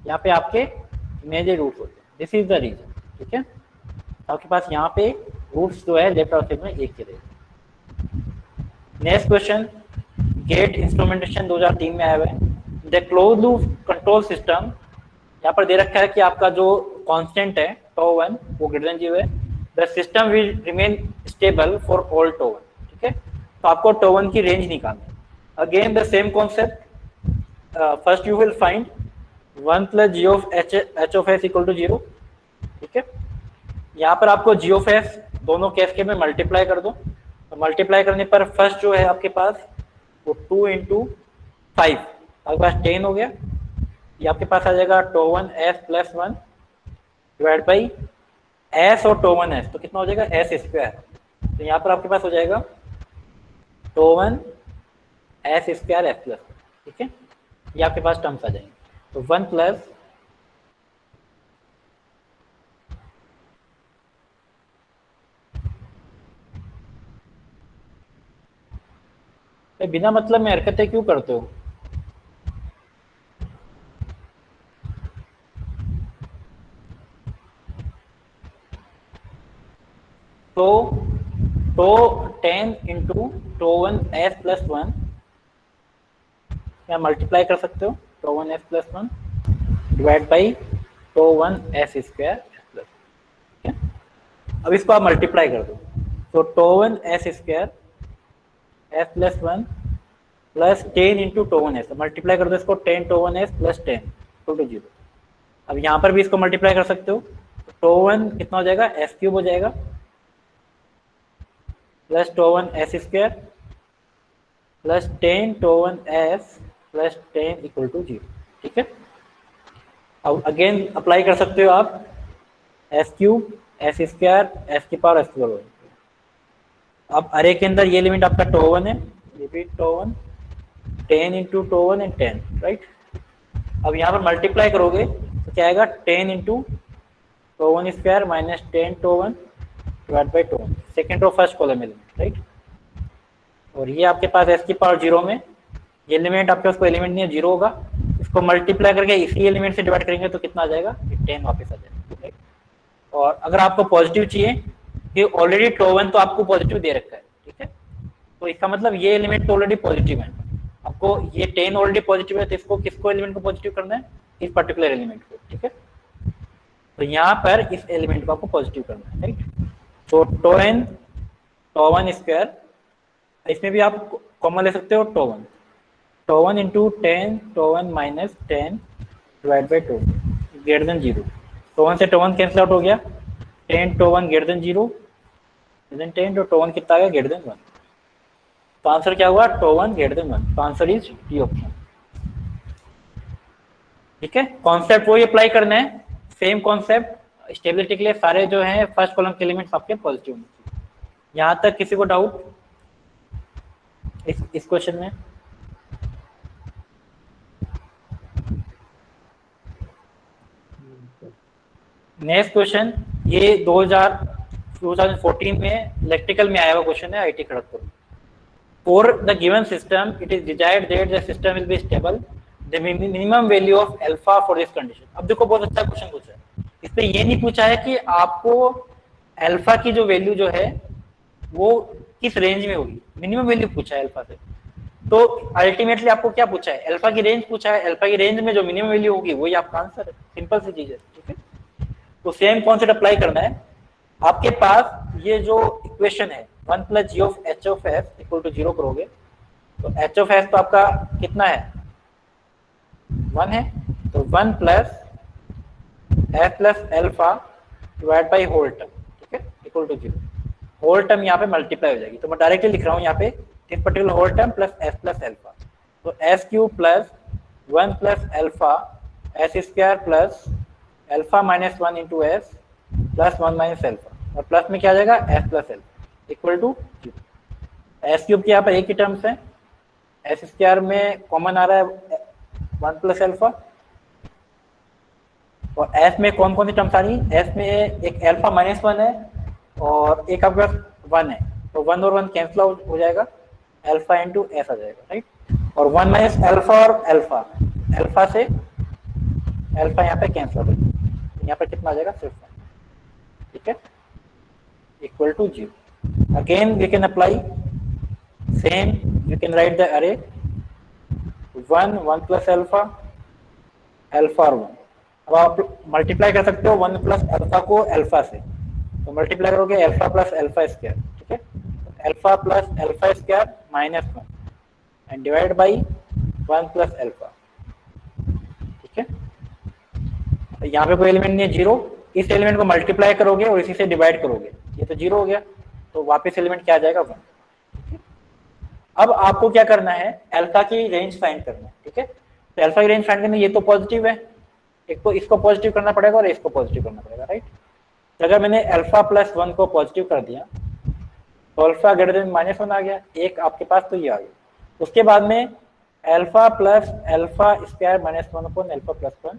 यहाँ पे आपके इमेजिनरी रूट्स होते हैं, दिस इज द रीजन। ठीक है, तो आपके पास यहाँ पे रूट्स जो है लेफ्ट और राइट में एक के रहेगा। नेक्स्ट क्वेश्चन, गेट इंस्ट्रूमेंटेशन 2003 में आया हुआ है। The close loop control system, यहाँ पर दे रखा है कि आपका जो कांस्टेंट है τ1 वो ग्रेटर देन 0 है। The system will remain stable for all τ1। ठीक है, तो आपको τ1 की रेंज निकालनी है। Again the same concept, first you will find 1 + g of h of s = 0। ठीक है, यहाँ पर आपको g of s दोनों केस के में मल्टीप्लाई कर दो, तो मल्टीप्लाई करने पर फर्स्ट जो है आपके पास वो 2 × 5 आपके पास 10 हो गया। ये आपके पास आ जाएगा τ1s + 1 डिवाइड बाई s और τ1s, तो कितना हो जाएगा s²। तो यहाँ पर आपके पास हो जाएगा τ1s² s+। ठीक है, ये आपके पास टर्म्स आ जाएंगे। तो 1 + बिना मतलब में हरकतें क्यों करते हो? तो 10 × τ1s + 1 या मल्टीप्लाई कर सकते हो, τ1s + 1 divide by τ1s² s+। ठीक है, अब इसको आप मल्टीप्लाई कर दो, तो τ1s² s + 1 + 10 × τ1s, मल्टीप्लाई कर दो इसको 10 τ1s + 10 = 0। अब यहाँ पर भी इसको मल्टीप्लाई कर सकते हो, τ1 कितना हो जाएगा s³ हो जाएगा प्लस τ1s² प्लस 10 τ1s + 10 = 0। ठीक है, अब अगेन अप्लाई कर सकते हो आप s³ s² s²। अब अरे के अंदर ये लिमिट आपका τ1 है, रिपीट τ1 10 × τ1 एंड 10, राइट। अब यहाँ पर मल्टीप्लाई करोगे तो क्या आएगा 10 × tau one square minus 10 tau one divide by tau one, second row first column element, right. और ये आपके पास एस की पावर 0 में ये एलिमेंट आपके पास कोई एलिमेंट नहीं है, 0 होगा, इसको मल्टीप्लाई करके इसी एलिमेंट से डिवाइड करेंगे तो कितना आ जाएगा, 10 वापस आ जाएगा, राइट। और अगर आपको पॉजिटिव चाहिए, कि ऑलरेडी टो वन तो आपको पॉजिटिव दे रखा है, ठीक है, तो इसका मतलब ये एलिमेंट तो ऑलरेडी पॉजिटिव है, आपको ये 10 ऑलरेडी पॉजिटिव है, तो इसको किसको एलिमेंट को पॉजिटिव करना है, इस पर्टिकुलर एलिमेंट को, ठीक है। तो यहाँ पर इस एलिमेंट को आपको पॉजिटिव करना है, राइट। तो टो वन स्क्वायर, इसमें भी आप कॉमन ले सकते हो tau one into 10 tau one minus 10 divide by tau greater than 0, tau one से टो वन कैंसिल आउट हो गया, 10 tau one greater than 0 then 10, तो टो वन कितना आ गया, ग्रेटर देन 1। तो आंसर क्या हुआ, टो वन ग्रेटर देन 1, तो आंसर इज डी ऑप्शन, ठीक है। कॉन्सेप्ट वही अप्लाई करना है, सेम कॉन्सेप्ट स्टेबिलिटी के लिए, सारे जो हैं फर्स्ट कॉलम के एलिमेंट्स आपके पॉजिटिव होने चाहिए। यहाँ तक किसी को डाउट इस क्वेश्चन में? नेक्स्ट क्वेश्चन, ये 2014 में इलेक्ट्रिकल में आया हुआ क्वेश्चन है, IT Kharagpur. For the given system it is desired that the system will be stable, the minimum value of alpha for this condition. अब देखो बहुत अच्छा क्वेश्चन पूछा है, इसमें ये नहीं पूछा है कि आपको अल्फा की जो वैल्यू जो है वो किस रेंज में होगी, मिनिमम वैल्यू पूछा है अल्फा से। तो अल्टीमेटली आपको क्या पूछा है, अल्फा की रेंज पूछा है, अल्फा की रेंज में जो मिनिमम वैल्यू होगी वही आपका आंसर है, सिंपल सी चीज है, ठीक है। तो सेम कॉन्सेप्ट अप्लाई करना है। आपके पास ये जो इक्वेशन है 1 plus G of H of S equal to 0 करोगे, तो एच ऑफ एस तो आपका कितना है, 1 है, तो 1 plus S plus alpha divide by whole term, ठीक है, इक्वल टू 0। होल टर्म यहाँ पे मल्टीप्लाई हो जाएगी, तो मैं डायरेक्टली लिख रहा हूँ यहाँ पे this particular whole term plus alpha, तो s cube plus 1 plus alpha s square plus alpha minus 1 into s plus 1 minus alpha, और प्लस में क्या आ जाएगा s plus alpha equal to 0। S cube की यहाँ पर एक ही टर्म्स है, एस स्क्वायर में कॉमन आ रहा है 1 प्लस एल्फा, और एस में कौन कौन सी टर्म्स आ रही है, एस में एक एल्फा माइनस 1 है और एक आपके पास 1 है, तो 1 और 1 कैंसिल आउट हो जाएगा, एल्फा इंटू एस आ जाएगा, राइट। और 1 माइनस एल्फा और एल्फा से एल्फा यहाँ पे कैंसिल हो जाएगा, यहाँ पे कितना आ जाएगा, सिर्फ 1, ठीक है, equal to 0। Again we can apply same, you can write the अरे 1 प्लस एल्फा और 1। अब आप मल्टीप्लाई कर सकते हो 1 प्लस एल्फा को एल्फा से, तो मल्टीप्लाई करोगे एल्फा प्लस एल्फा स्क्वायर, ठीक है, alpha plus alpha square minus 1 and divide by 1 plus alpha, ठीक है। यहाँ पे कोई एलिमेंट नहीं है 0, इस एलिमेंट को मल्टीप्लाई करोगे और इसी से डिवाइड करोगे, ये तो 0 हो गया, तो वापस एलिमेंट क्या आ जाएगा 1, ठीक है। अब आपको क्या करना है, अल्फा की रेंज फाइंड करना है, ठीक है। तो अल्फा की रेंज फाइंड करनी, ये तो पॉजिटिव है, एक तो इसको पॉजिटिव करना पड़ेगा और इसको पॉजिटिव करना पड़ेगा, राइट। तो अगर मैंने अल्फा प्लस 1 को पॉजिटिव कर दिया तो अल्फा ग्रेटर देन माइनस 1 आ गया, एक आपके पास तो ये आ गया। उसके बाद में alpha plus alpha square minus 1 upon alpha plus 1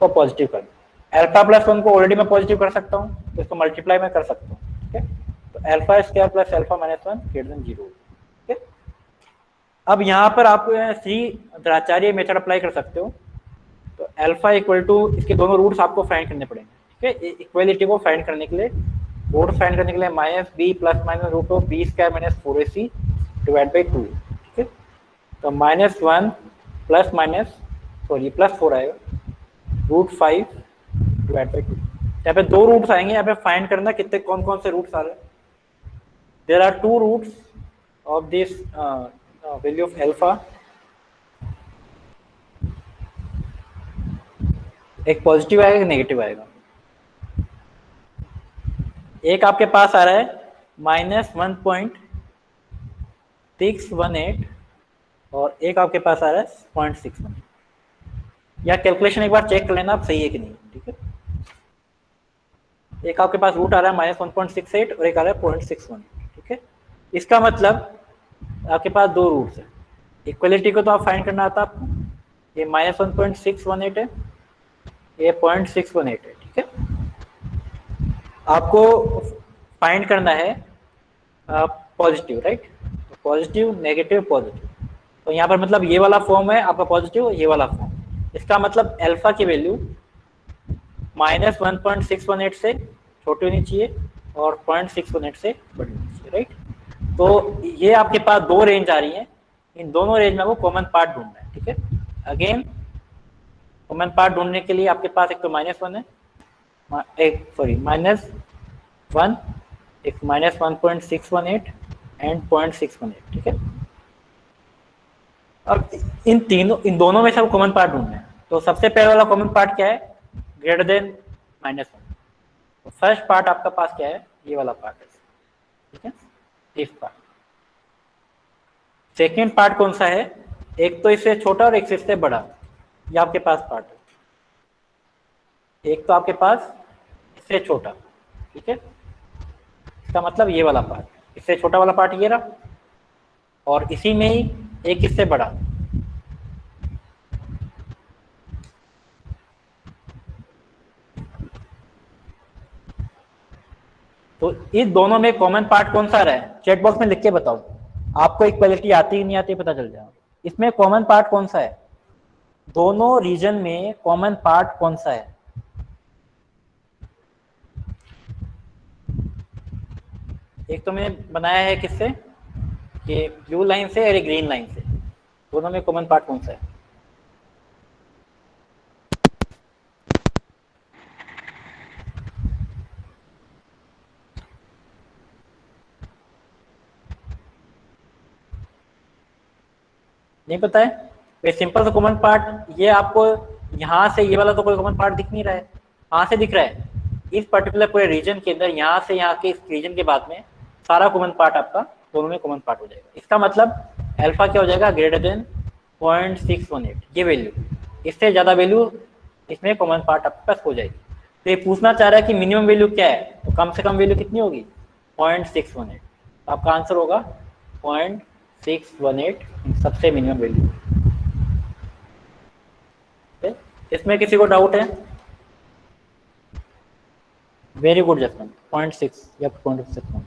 को पॉजिटिव कर दिया। अल्फा प्लस 1 को ऑलरेडी मैं पॉजिटिव कर सकता हूँ, तो इसको मल्टीप्लाई मैं कर सकता हूँ, ठीक है। तो alpha square plus alpha minus 1 greater than 0, ठीक है। अब यहाँ पर आप श्री द्रोणाचार्य मेथड अप्लाई कर सकते हो, तो अल्फा इक्वल टू इसके दोनों रूट्स आपको फाइंड करने पड़ेंगे, ठीक है। इक्वालिटी को फाइंड करने के लिए, रूट फाइंड करने के लिए minus B plus minus root of B square minus 4ac divide by 2, ठीक है। तो minus 1 plus minus sorry plus 4 आएगा रूट 5 डिवाइड बाई 2। यहाँ पे 2 रूट्स आएंगे, यहाँ पे फाइंड करना कितने कौन कौन से रूट्स आ रहे हैं। There are 2 roots of this value of alpha, एक पॉजिटिव आएगा एक नेगेटिव आएगा। एक आपके पास आ रहा है माइनस 1.618 और एक आपके पास आ रहा है 0.61। या कैलकुलेशन एक बार चेक कर लेना आप सही है कि नहीं, ठीक है। एक आपके पास रूट आ रहा है माइनस 1.68 और एक आ रहा है 0.61, ठीक है। इसका मतलब आपके पास 2 रूट्स है। इक्वलिटी को तो आप फाइंड करना आता आपको, ये माइनस 1.618 है, ये 0.618 है, ठीक है। आपको फाइंड करना है positive, right? Positive, negative, positive. तो यहाँ पर मतलब ये वाला फॉर्म है आपका पॉजिटिव, ये वाला फॉर्म। इसका मतलब अल्फा की वैल्यू -1.618 से छोटी होनी चाहिए और 0.618 से बड़ी होनी चाहिए, राइट? तो ये आपके पास दो रेंज आ रही है, इन दोनों रेंज में आपको कॉमन पार्ट ढूंढना है, ठीक है? अगेन कॉमन पार्ट ढूंढने के लिए आपके पास एक तो -1 है, एक सॉरी -1, एक -1.618 एंड 0.618, ठीक है? अब इन दोनों में से आपको कॉमन पार्ट ढूंढना है। तो सबसे पहले वाला कॉमन पार्ट क्या है? Greater than -1। तो फर्स्ट पार्ट आपका पास क्या है? ये वाला पार्ट है, ठीक है? इस पार्ट। सेकेंड पार्ट कौन सा है? एक तो इससे छोटा और एक इससे बड़ा, ये आपके पास पार्ट है। एक तो आपके पास इससे छोटा, ठीक है? इसका मतलब ये वाला पार्ट, इससे छोटा वाला पार्ट ये रहा, और इसी में ही एक इससे बड़ा। तो इस दोनों में कॉमन पार्ट कौन सा रहा है? चैट बॉक्स में लिख के बताओ, आपको इक्वालिटी आती ही नहीं आती पता चल जाएगा। इसमें कॉमन पार्ट कौन सा है? दोनों रीजन में कॉमन पार्ट कौन सा है? एक तो मैंने बनाया है किससे, कि ब्लू लाइन से और एक ग्रीन लाइन से। दोनों में कॉमन पार्ट कौन सा है? नहीं पता है? वे सिंपल सा कॉमन पार्ट ये आपको यहाँ से ये वाला तो कोई कॉमन पार्ट दिख नहीं रहा है। कहाँ से दिख रहा है? इस पर्टिकुलर पूरे रीजन के अंदर, यहाँ से यहाँ के इस रीजन के बाद में सारा कॉमन पार्ट आपका दोनों में कॉमन पार्ट हो जाएगा। इसका मतलब अल्फा क्या हो जाएगा? ग्रेटर देन 0.618, ये वैल्यू। इससे ज़्यादा वैल्यू इसमें कॉमन पार्ट आपके पास हो जाएगी। तो ये पूछना चाह रहा है कि मिनिमम वैल्यू क्या है, तो कम से कम वैल्यू कितनी होगी? 0.618। तो आपका आंसर होगा 0.618 सबसे मिनिमम वैल्यू। इसमें किसी को डाउट है? वेरी गुड जसवंत, 0.6 या 0.6।